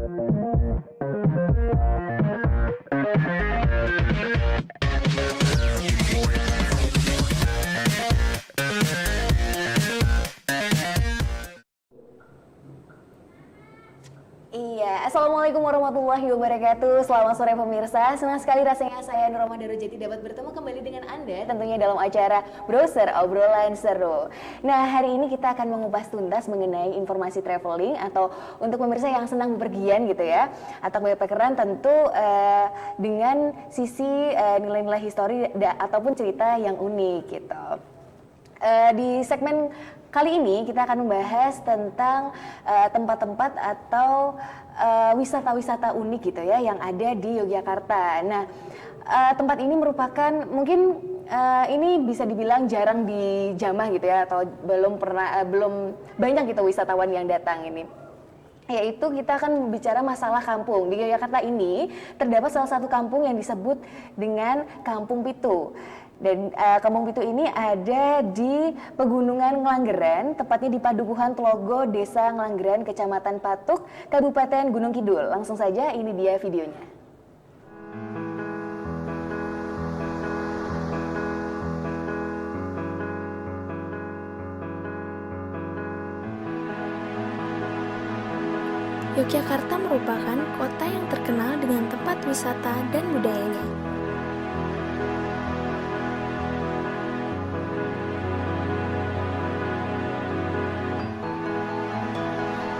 Iya, Assalamualaikum warahmatullahi wabarakatuh. Selamat sore pemirsa. Senang sekali rasanya saya Nur Rahman Darujati dapat bertemu kembali dengan Anda tentunya dalam acara Browser Obrolan Seru. Nah, hari ini kita akan mengupas tuntas mengenai informasi traveling atau untuk pemirsa yang senang bepergian gitu ya, atau backpackeran tentu dengan sisi nilai-nilai histori ataupun cerita yang unik gitu. Di segmen kali ini kita akan membahas tentang tempat-tempat atau wisata-wisata unik gitu ya yang ada di Yogyakarta. Nah, tempat ini merupakan mungkin ini bisa dibilang jarang dijamah gitu ya, atau belum banyak gitu wisatawan yang datang ini. Yaitu kita akan bicara masalah kampung. Di Yogyakarta ini terdapat salah satu kampung yang disebut dengan Kampung Pitu. Dan Kampung Pitu ini ada di Pegunungan Ngelanggeran, tepatnya di Padukuhan Tlogo, Desa Ngelanggeran, Kecamatan Patuk, Kabupaten Gunung Kidul. Langsung saja, ini dia videonya. Yogyakarta merupakan kota yang terkenal dengan tempat wisata dan budayanya.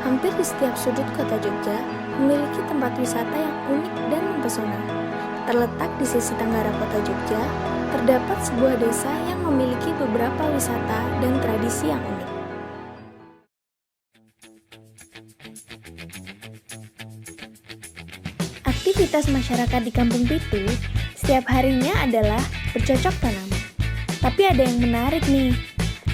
Hampir di setiap sudut kota Jogja memiliki tempat wisata yang unik dan mempesona. Terletak di sisi tenggara kota Jogja, terdapat sebuah desa yang memiliki beberapa wisata dan tradisi yang unik. Aktivitas masyarakat di Kampung Pitu setiap harinya adalah bercocok tanam. Tapi ada yang menarik nih.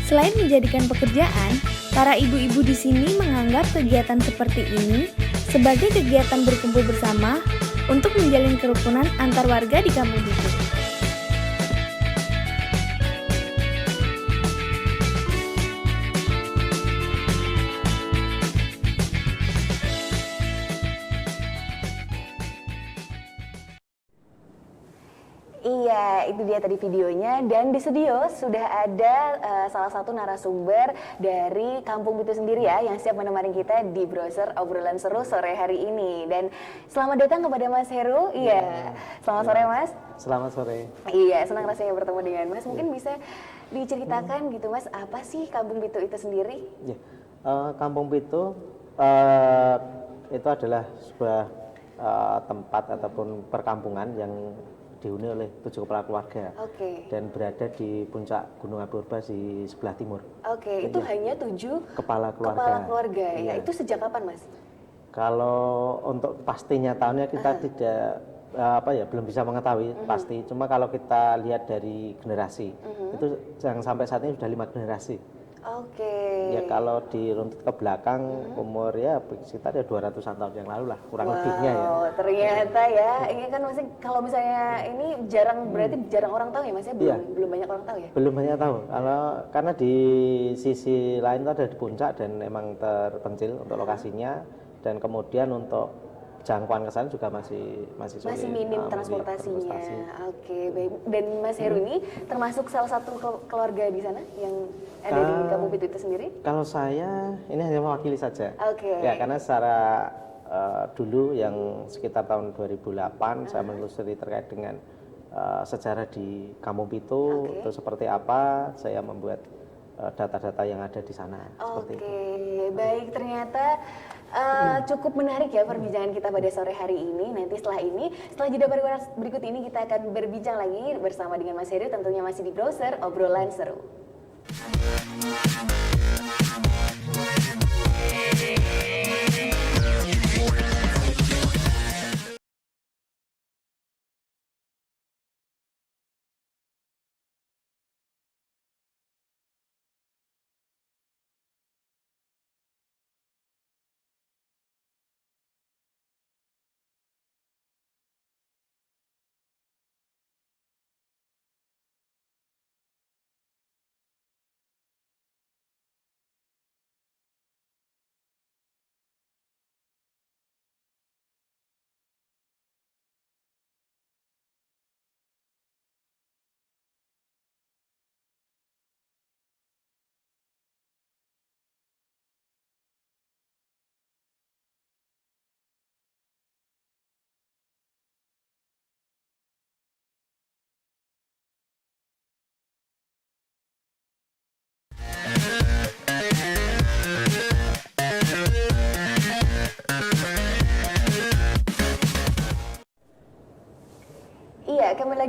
Selain menjadikan pekerjaan, para ibu-ibu di sini menganggap kegiatan seperti ini sebagai kegiatan berkumpul bersama untuk menjalin kerukunan antar warga di Kampung Pitu. Iya, itu dia tadi videonya, dan di studio sudah ada salah satu narasumber dari Kampung Pitu sendiri ya, yang siap menemani kita di Browser Obrolan Seru sore hari ini. Dan selamat datang kepada Mas Heru. Iya, selamat sore Mas. Selamat sore. Iya, senang rasanya bertemu dengan Mas. Mungkin bisa diceritakan gitu Mas, apa sih Kampung Pitu itu sendiri? Ya, Kampung Pitu itu adalah sebuah tempat ataupun perkampungan yang dihuni oleh 7 kepala keluarga. Dan berada di puncak Gunung Api Urbas di sebelah timur. Itu hanya 7 kepala keluarga. Ya, itu sejak kapan Mas? Kalau untuk pastinya tahunnya kita tidak belum bisa mengetahui pasti. Cuma kalau kita lihat dari generasi, itu yang sampai saat ini sudah 5 generasi. Ya kalau diruntut ke belakang umur ya sekitar 200-an tahun yang lalu lah, kurang lebihnya ya. Ternyata ya, ini kan masih kalau misalnya ini berarti jarang orang tahu ya Mas ya, belum banyak orang tahu ya? Belum banyak tahu, karena di sisi lain itu ada di puncak dan emang terpencil untuk lokasinya, dan kemudian untuk jangkauan ke sana juga masih sulit. Masih minim transportasinya. Baik. Dan Mas Heru ini termasuk salah satu keluarga di sana yang ada di Kampung Pitu itu sendiri? Kalau saya ini hanya mewakili saja. Ya, karena secara dulu yang sekitar tahun 2008 saya menelusuri terkait dengan sejarah di Kampung Pitu itu seperti apa, saya membuat data-data yang ada di sana. Seperti itu. Baik, ternyata cukup menarik ya perbincangan kita pada sore hari ini. Nanti setelah jeda berikut ini kita akan berbincang lagi bersama dengan Mas Heru, tentunya masih di Browser Obrolan Seru.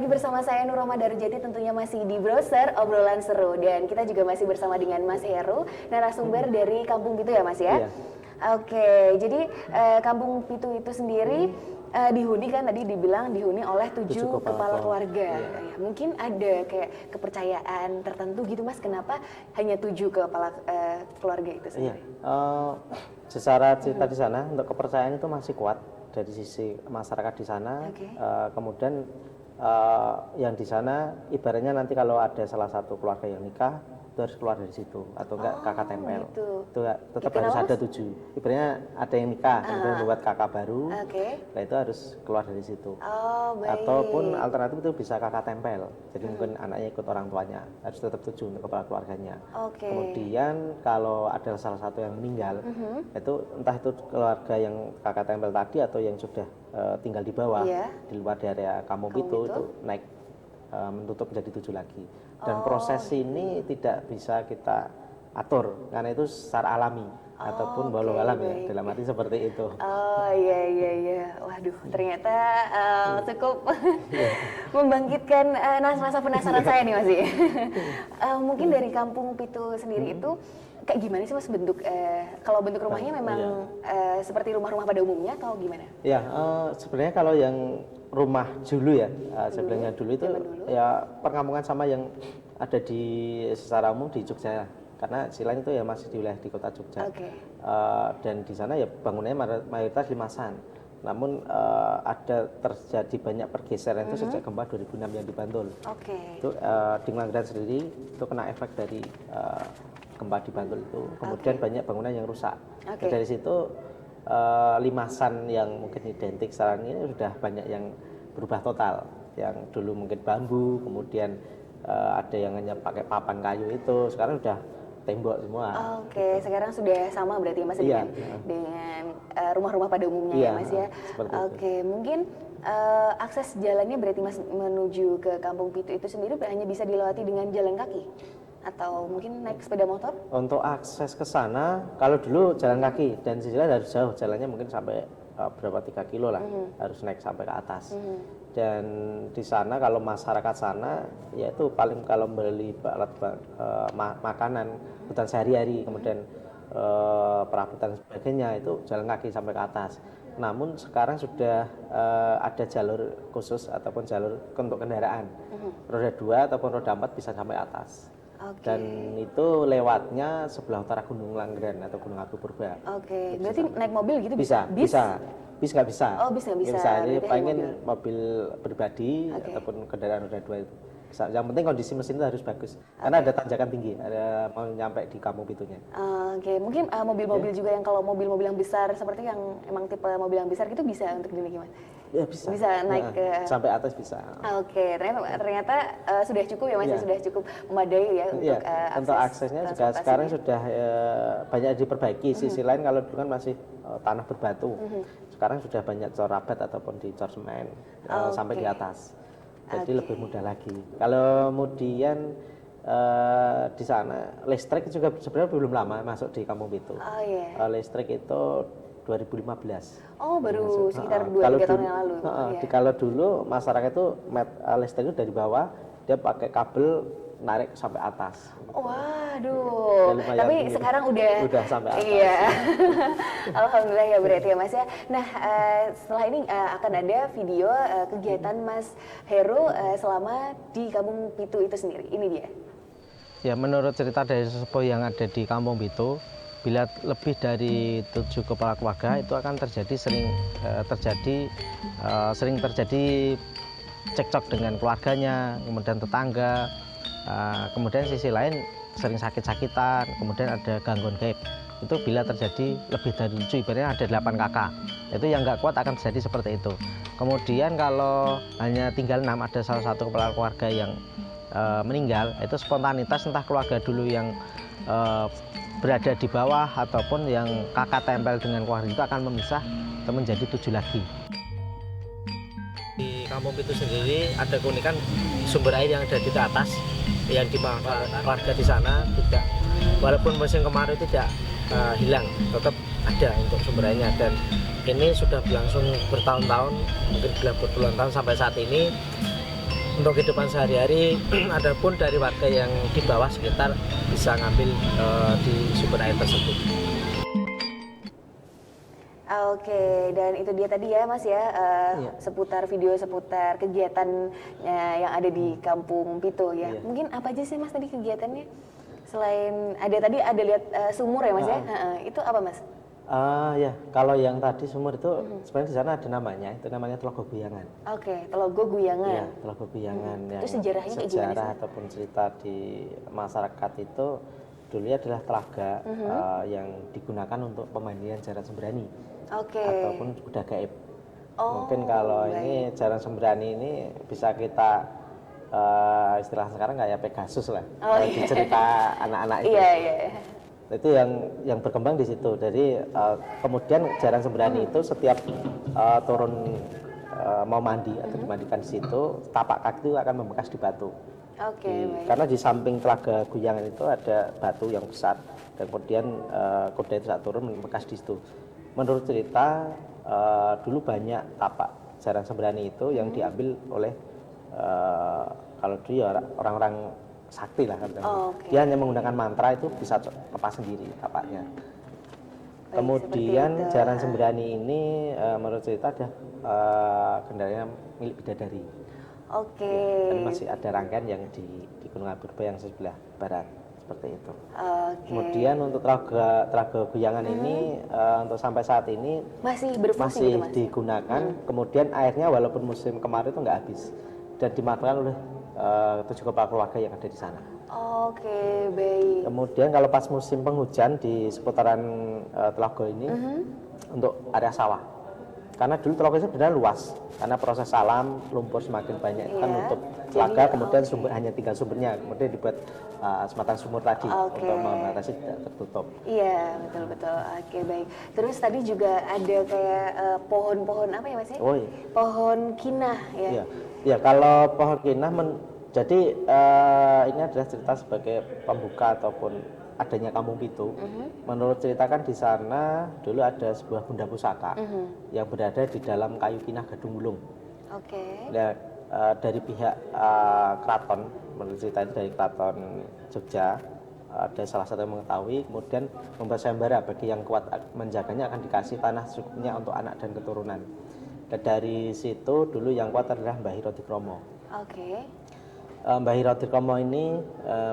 bersama saya Nur Rahma Darujati, tentunya masih di Browser Obrolan Seru, dan kita juga masih bersama dengan Mas Heru, narasumber dari Kampung Pitu ya Mas ya? Iya. Oke, jadi Kampung Pitu itu sendiri dihuni kan tadi dibilang dihuni oleh 7 kepala keluarga. Iya. Ya, mungkin ada kayak kepercayaan tertentu gitu Mas, kenapa hanya 7 kepala keluarga itu Iya. sendiri? Secara cerita di sana untuk kepercayaan itu masih kuat dari sisi masyarakat di sana. Oke. Kemudian yang di sana ibaratnya nanti kalau ada salah satu keluarga yang nikah itu harus keluar dari situ atau enggak kakak tempel. gitu. Itu tetap Gitu harus kenapa, ada Mas? 7. Ibaratnya ada yang nikah kemudian buat kakak baru. Oke. Nah itu harus keluar dari situ. Oh, baik. Ataupun alternatif itu bisa kakak tempel. Jadi mungkin anaknya ikut orang tuanya. Harus tetap 7 untuk kepala keluarganya. Oke. Kemudian kalau ada salah satu yang meninggal, itu entah itu keluarga yang kakak tempel tadi atau yang sudah tinggal di bawah, Iya. di luar dari Kampung Kampung Pitu Pitu. itu naik menutup menjadi 7 lagi. Dan proses ini tidak bisa kita atur karena itu secara alami ataupun walau alam ya, dalam arti seperti itu. Oh iya. Waduh, ternyata cukup membangkitkan rasa penasaran saya nih Mas. Mungkin dari Kampung Pitu sendiri itu kayak gimana sih Mas bentuk kalau bentuk rumahnya memang seperti rumah-rumah pada umumnya atau gimana? Ya, sebenarnya kalau yang rumah dulu ya, sebenarnya dulu itu ya perkampungan sama yang ada di secara umum di Jogja. Karena Silain itu ya masih di wilayah di kota Jogja. Oke. Dan di sana ya bangunannya mayoritas limasan. Namun ada terjadi banyak pergeseran itu sejak gempa 2006 yang di Bantul. Oke. Itu di Ngelanggeran sendiri itu kena efek dari gempa di Bantul itu. Kemudian banyak bangunan yang rusak. Oke. Dari situ limasan yang mungkin identik sekarang ini sudah banyak yang berubah total. Yang dulu mungkin bambu, kemudian ada yang hanya pakai papan kayu itu, sekarang sudah tembok semua. Oke, sekarang sudah sama berarti ya Mas Iya. dengan rumah-rumah pada umumnya ya Iya, Mas ya. seperti itu. Oke, mungkin akses jalannya berarti Mas menuju ke Kampung Pitu itu sendiri hanya bisa dilewati dengan jalan kaki atau mungkin naik sepeda motor? Untuk akses ke sana, kalau dulu jalan kaki dan sisi lain harus jauh, jalannya mungkin sampai berapa 3 kilo lah, harus naik sampai ke atas. Dan di sana kalau masyarakat sana, yaitu paling kalau beli alat makanan, kebutuhan sehari-hari, kemudian perabotan dan sebagainya itu jalan kaki sampai ke atas. Namun sekarang sudah ada jalur khusus ataupun jalur untuk kendaraan, roda 2 ataupun roda 4 bisa sampai atas. Oke. Dan itu lewatnya sebelah utara Gunung Langgeran atau Gunung Api Purba. Oke, berarti naik mobil gitu Bisa. Bis Bis nggak bisa. Oh, bis nggak bisa. Jadi Berarti pengen hanya mobil pribadi Oke. ataupun kendaraan roda 2 itu. Bisa. Yang penting kondisi mesin itu harus bagus. Karena ada tanjakan tinggi, ada mau nyampe di Kampung Pitunya. Oke, mungkin mobil-mobil juga yang kalau mobil-mobil yang besar seperti yang emang tipe mobil yang besar gitu bisa untuk dimiliki Mas? Ya bisa. Bisa naik ke sampai atas bisa. Oke, ternyata sudah cukup ya Mas, Iya. sudah cukup memadai ya Iya, untuk untuk aksesnya juga transportasinya. sekarang sudah banyak diperbaiki. Sisi lain kalau dulu kan masih tanah berbatu. Sekarang sudah banyak cor rabat ataupun dicor semen sampai di atas. Jadi lebih mudah lagi. Kalau kemudian di sana listrik juga sebenarnya belum lama masuk di Kampung Pitu. Oh iya. Listrik itu 2015. Oh, baru sekitar Kalau 2-3 tahun dulu- yang lalu. Iya. Kalau dulu masyarakat itu listrik itu dari bawah, dia pakai kabel narik sampai atas. Waduh, Ya, lumayan tapi tinggi. sekarang udah Sampai atas. Iya. Alhamdulillah ya berarti ya Mas ya. Nah, setelah ini akan ada video kegiatan Mas Heru selama di Kampung Pitu itu sendiri. Ini dia. Ya, menurut cerita dari sesepuh yang ada di Kampung Pitu, bila lebih dari 7 kepala keluarga itu akan sering terjadi cekcok dengan keluarganya, kemudian tetangga, kemudian sisi lain sering sakit-sakitan, kemudian ada gangguan gaib. Itu bila terjadi lebih dari 7, ibaratnya ada 8 kakak. Itu yang nggak kuat akan terjadi seperti itu. Kemudian kalau hanya tinggal 6, ada salah satu kepala keluarga yang meninggal, itu spontanitas entah keluarga dulu yang berada di bawah ataupun yang kakak tempel dengan keluarga itu akan memisah atau menjadi 7 lagi. Di Kampung Pitu sendiri ada keunikan sumber air yang ada di atas yang dimanfaatkan warga di sana, tidak, walaupun musim kemarau tidak hilang, tetap ada untuk sumber airnya, dan ini sudah berlangsung bertahun-tahun, mungkin berpuluhan tahun sampai saat ini. untuk kehidupan sehari-hari. Adapun dari warga yang di bawah sekitar bisa ngambil di sumber air tersebut. Oke, dan itu dia tadi ya Mas ya, Iya. seputar video seputar kegiatan yang ada di Kampung Pitu ya. Iya. Mungkin apa aja sih Mas tadi kegiatannya? Selain tadi ada lihat sumur ya Mas ya, itu apa Mas? Ya, kalau yang tadi sumur itu sebenarnya di sana ada namanya, itu namanya Telaga Guyangan. Oke, Telaga Guyangan. Iya, Telaga Guyangan yang Itu sejarahnya kayak gimana sejarah sih? ataupun cerita di masyarakat itu dulunya adalah telaga yang digunakan untuk pemandian Jaran Sembrani Oke. ataupun kuda gaib. Oh, Mungkin kalau ini Jaran Sembrani ini bisa kita istilah sekarang kayak Pegasus lah, Oh, kalau di cerita anak-anak itu. Iya, iya. Itu yang berkembang di situ. Jadi kemudian Jaran Sembrani itu setiap turun mau mandi atau dimandikan di situ, tapak kaki itu akan membekas di batu. Oke, baik. Karena di samping Telaga Guyangan itu ada batu yang besar dan kemudian kuda itu saat turun membekas di situ. Menurut cerita dulu banyak tapak Jaran Sembrani itu yang diambil oleh kalau dulu ya orang-orang sakti lah katanya. Oh, oke. Dia hanya menggunakan mantra itu bisa lepas sendiri tapaknya. Baik, Kemudian seperti itu. Jaran Sembrani ini menurut cerita ada kendaraannya milik bidadari. Oke. Dan masih ada rangkaian yang di Gunung Purba yang sebelah barat seperti itu. Oke. Kemudian untuk Telaga Guyangan ini untuk sampai saat ini Masih berfungsi masih gitu Mas? digunakan. Kemudian airnya walaupun musim kemarau itu nggak habis dan dimanfaatkan oleh 7 kepala keluarga yang ada di sana. Oke, baik. Kemudian kalau pas musim penghujan di seputaran Telaga ini untuk area sawah. Karena dulu Telaga itu benar luas. Karena proses alam lumpur semakin banyak itu kan Iya. untuk Jadi, telaga, kemudian sumber hanya tinggal sumbernya, kemudian dibuat sematang sumur tadi Oke. untuk membatasi tidak tertutup. Iya, betul-betul. Oke, baik. Terus tadi juga ada kayak pohon-pohon apa ya Mas ya? Oh iya. Pohon kinah ya. Iya, ya, kalau pohon kinah jadi ini adalah cerita sebagai pembuka ataupun adanya Kampung Pitu. Menurut cerita kan di sana dulu ada sebuah benda pusaka yang berada di dalam kayu kinah Gadung Wulung. Oke. Nah, dari pihak keraton, menurut cerita ini dari keraton Jogja, ada salah satu yang mengetahui, kemudian membuat sayembara bagi yang kuat menjaganya akan dikasih tanah cukupnya untuk anak dan keturunan. Dan dari situ dulu yang kuat adalah Mbah Hiro Dikromo. Oke. Mbah Hiro Dikromo ini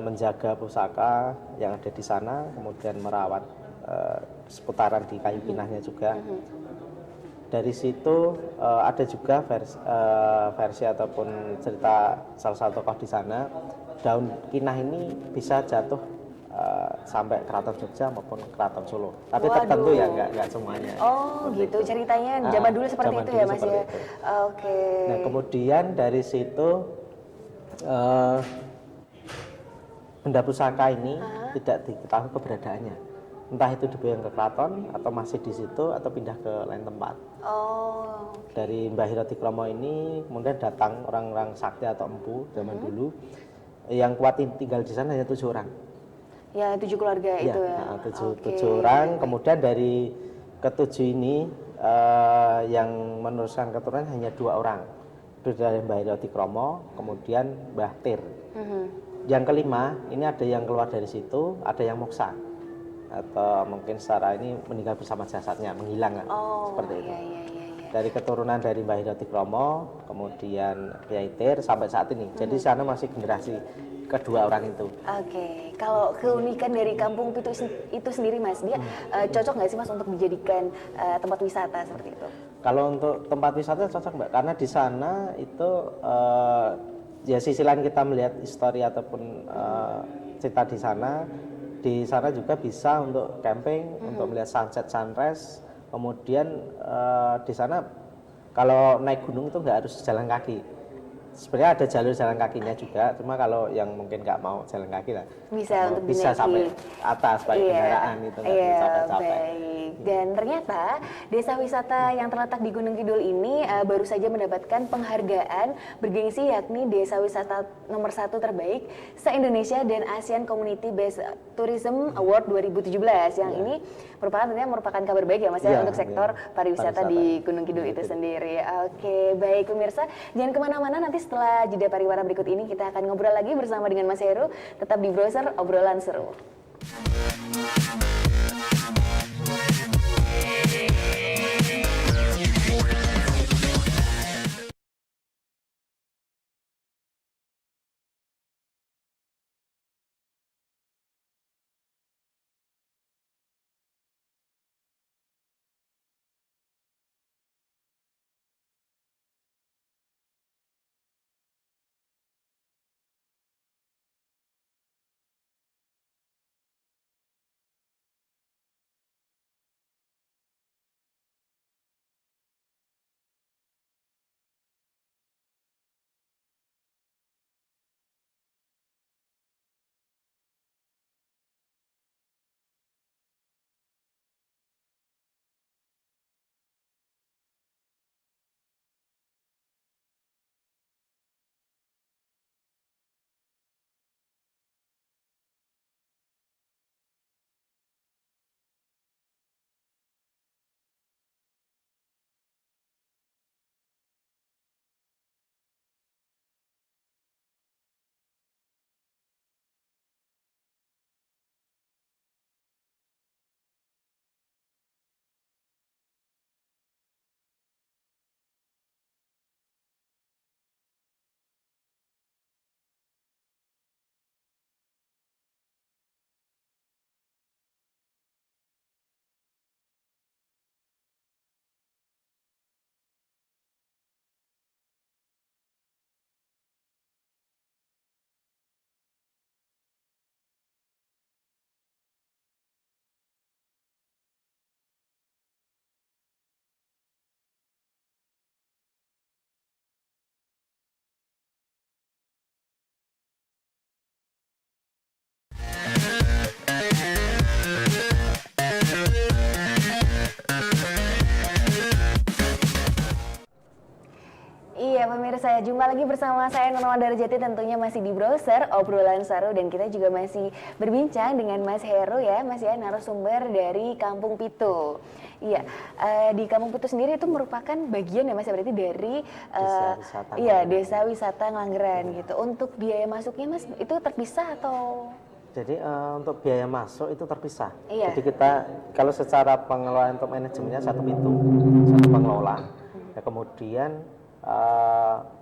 menjaga pusaka yang ada di sana, kemudian merawat seputaran di kayu kinahnya juga. Dari situ ada juga versi ataupun cerita salah satu tokoh di sana, daun kinah ini bisa jatuh sampai keraton Jogja maupun keraton Solo. Tapi Waduh. tertentu ya, nggak semuanya. Oh, Seperti gitu itu. ceritanya zaman dulu seperti Zaman itu dulu ya Mas seperti ya. itu. Oke. Nah, kemudian dari situ benda pusaka ini tidak diketahui keberadaannya. Entah itu dibuang ke keraton atau masih di situ atau pindah ke lain tempat. Oh. Dari Mbah Hiro Dikromo ini kemudian datang orang-orang sakti atau empu zaman dulu yang kuat tinggal di sana hanya 7 orang. Ya, 7 keluarga itu ya. Tujuh orang. Kemudian dari ketujuh ini yang meneruskan keturunan hanya 2 orang. Itu dari Mbah Hiro Dikromo, kemudian Mbah Tir. Yang kelima ini ada yang keluar dari situ, ada yang moksa atau mungkin secara ini meninggal bersama jasadnya, menghilang Oh, seperti itu. iya, iya, iya, iya. Dari keturunan dari Mbah Hiro Dikromo, kemudian Kyai Tir sampai saat ini. Jadi sana masih generasi kedua orang itu. Oke, kalau keunikan dari Kampung Pitu itu sendiri Mas, dia cocok nggak sih Mas untuk dijadikan tempat wisata seperti itu? Kalau untuk tempat wisata cocok Mbak, karena di sana itu ya sisi lain kita melihat histori ataupun cerita di sana juga bisa untuk camping, untuk melihat sunset, sunrise. Kemudian di sana kalau naik gunung itu nggak harus jalan kaki. Sebenarnya ada jalur jalan kakinya juga, cuma kalau yang mungkin nggak mau jalan kaki lah, Bisa untuk bisa dinaiki. sampai atas pakai kendaraan itu nggak Iya, capek-capek. baik. Dan ternyata desa wisata yang terletak di Gunung Kidul ini baru saja mendapatkan penghargaan bergengsi yakni desa wisata nomor 1 terbaik se-Indonesia dan ASEAN Community Based Tourism Award 2017 yang ini merupakan kabar baik ya Mas ya Iya, untuk sektor iya. pariwisata Pariwisata di Gunung Kidul itu sendiri. Oke, baik pemirsa, jangan kemana-mana, nanti setelah jeda pariwara berikut ini kita akan ngobrol lagi bersama dengan Mas Heru, tetap di Browser Obrolan Seru. Iya pemirsa, jumpa lagi bersama saya Nurma Darjati, tentunya masih di Browser Obrolan Seru, dan kita juga masih berbincang dengan Mas Heru ya, Mas ya, narasumber dari Kampung Pitu. Iya, di Kampung Pitu sendiri itu merupakan bagian ya Mas ya, berarti dari desa wisata Ngelanggeran gitu. Untuk biaya masuknya Mas itu terpisah atau? Jadi untuk biaya masuk itu terpisah. Iya. Jadi kita kalau secara pengelolaan untuk manajemennya satu pintu, satu pengelola. Ya, kemudian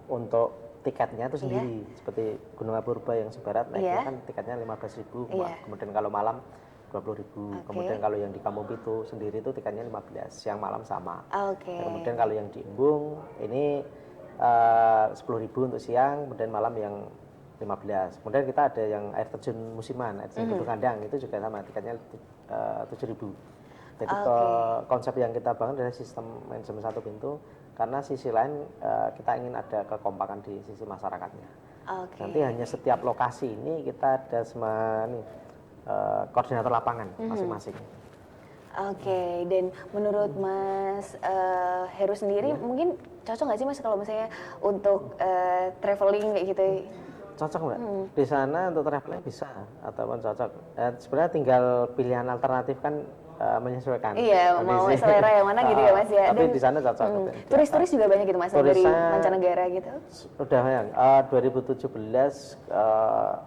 untuk tiketnya itu sendiri, seperti Gunung Purba yang sebarat naiknya kan tiketnya 15.000, kemudian kalau malam 20.000, kemudian kalau yang di Kampung Pitu sendiri itu tiketnya 15, siang malam sama. Kemudian kalau yang di Embung ini 10.000 untuk siang, kemudian malam yang 15. Kemudian kita ada yang air terjun musiman, air terjun Gunung Kandang itu juga sama, tiketnya 7.000. Jadi konsep yang kita bangun adalah sistem manajemen satu pintu, karena sisi lain kita ingin ada kekompakan di sisi masyarakatnya. Nanti hanya setiap lokasi ini kita ada koordinator lapangan masing-masing. Dan menurut Mas Heru sendiri mungkin cocok nggak sih Mas kalau misalnya untuk traveling kayak gitu? Cocok Mbak, di sana untuk traveling bisa ataupun cocok. Sebenarnya tinggal pilihan alternatif kan menyesuaikan. Iya, mau selera yang mana gitu ya Mas ya. Tapi di sana cocok. Turis-turis juga banyak gitu Mas, dari mancanegara gitu. Udah banyak. 2017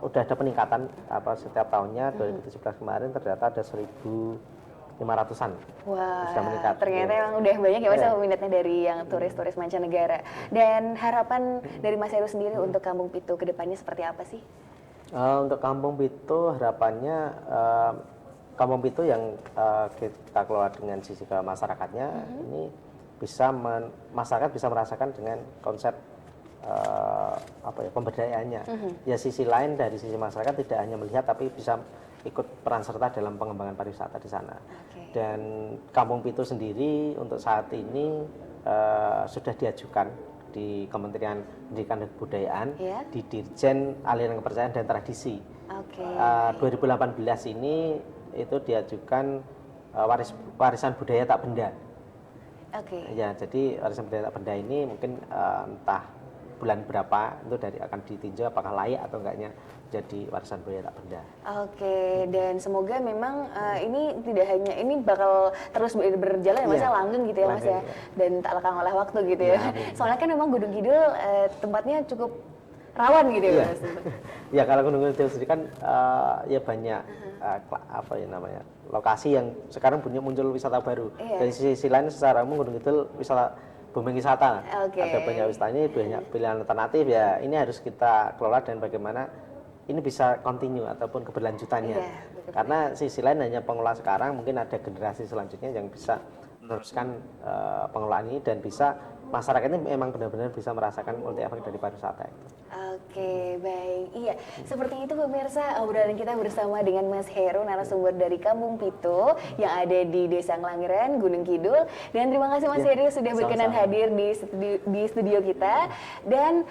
udah ada peningkatan setiap tahunnya. 2017 kemarin ternyata ada 1.500-an. Wah, sudah meningkat. Ternyata emang udah banyak ya Mas minatnya dari yang turis-turis mancanegara. Dan harapan dari Mas Heru sendiri untuk Kampung Pitu ke depannya seperti apa sih? Untuk Kampung Pitu harapannya Kampung Pitu yang kita kelola dengan sisi ke masyarakatnya, ini bisa masyarakat bisa merasakan dengan konsep pemberdayaannya. Ya sisi lain dari sisi masyarakat tidak hanya melihat tapi bisa ikut peran serta dalam pengembangan pariwisata di sana. Dan Kampung Pitu sendiri untuk saat ini sudah diajukan di Kementerian Pendidikan dan Kebudayaan di Dirjen Aliran Kepercayaan dan Tradisi. 2018 ini itu diajukan warisan budaya tak benda. Ya, jadi warisan budaya tak benda ini mungkin entah bulan berapa itu akan ditinjau apakah layak atau enggaknya jadi warisan budaya tak benda. Oke, dan semoga memang ini tidak hanya ini bakal terus berjalan ya Mas, Iya, langgeng gitu ya Mas ya, langgeng, ya. dan tak lekang oleh waktu gitu ya. Ya, amin. Soalnya kan memang Gunung Kidul tempatnya cukup rawan gitu ya Iya. Mas. Ya kalau Gunung Kidul sendiri kan ya banyak apa ya namanya lokasi yang sekarang punya muncul wisata baru. Iya. Dari sisi lain secara umum Gunung Kidul booming wisata. Oke. Ada banyak wisatanya, banyak pilihan alternatif ya. Ini harus kita kelola dan bagaimana ini bisa continue ataupun keberlanjutannya. Iya, betul. Karena sisi lain hanya pengelola sekarang, mungkin ada generasi selanjutnya yang bisa meneruskan pengelolaan ini dan bisa masyarakat ini memang benar-benar bisa merasakan multi efek dari pariwisata itu. Oke, baik. Iya, seperti itu pemirsa obrolan kita bersama dengan Mas Heru, narasumber dari Kampung Pitu yang ada di Desa Ngelanggeran, Gunung Kidul. Dan terima kasih Mas Ya, Heru sudah berkenan sama-sama. hadir di studio kita. Dan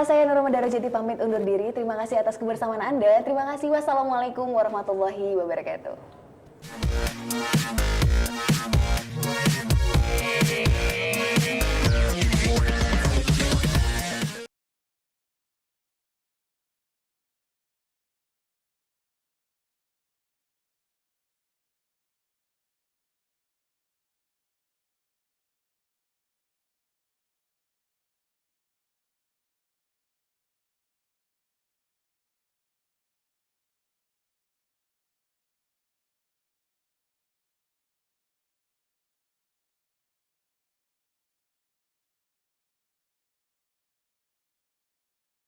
saya Nurul Darajati pamit undur diri. Terima kasih atas kebersamaan Anda. Terima kasih. Wassalamualaikum warahmatullahi wabarakatuh.